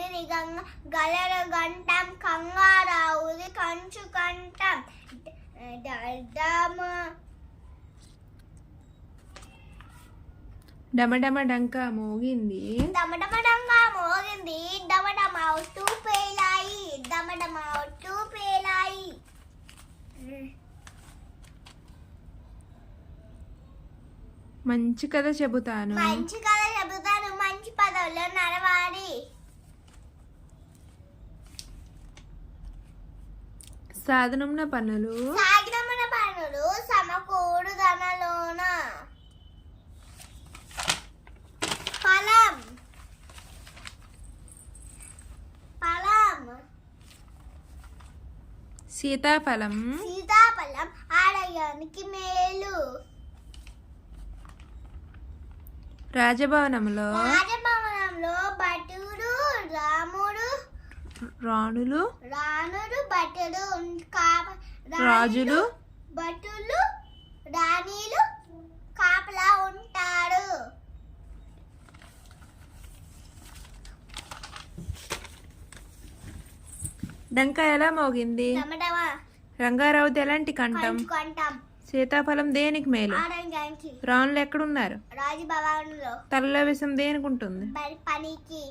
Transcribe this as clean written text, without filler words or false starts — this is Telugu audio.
రాముని గలర గంటం కంగారావుది కంచు కంఠం డమడమ డంక మోగింది డమడమడంగా మోగింది డమడమ ఒట్టు పేలాయి డమడమ ఒట్టు పేలాయి. మంచి కథ చెబుతాను మంచి కథ చెబుతాను మంచి పదవుల్లో నడవాలి. సాధనమున పనులు సాగినమున పనులు సమకూడుదనలోన ఫలం ఫలం సీతాఫలం సీతాఫలం ఆరోగ్యానికి మేలు. రాజభవనంలో రాజభవనంలో భటుడు రాముడు రాణులు భటుడు రాజులు భటులు రాణీలు కాపలా ఉంటారు. డంక ఎలా మోగింది డమడమ రంగారావుది ఎలాంటి కంఠం కంఠం సీతాఫలం దేనికి మేలు ఆరోగ్యానికి రాణులు ఎక్కడున్నారు రాజభవనంలో తలలో విషం దేనికి ఉంటుంది పనికి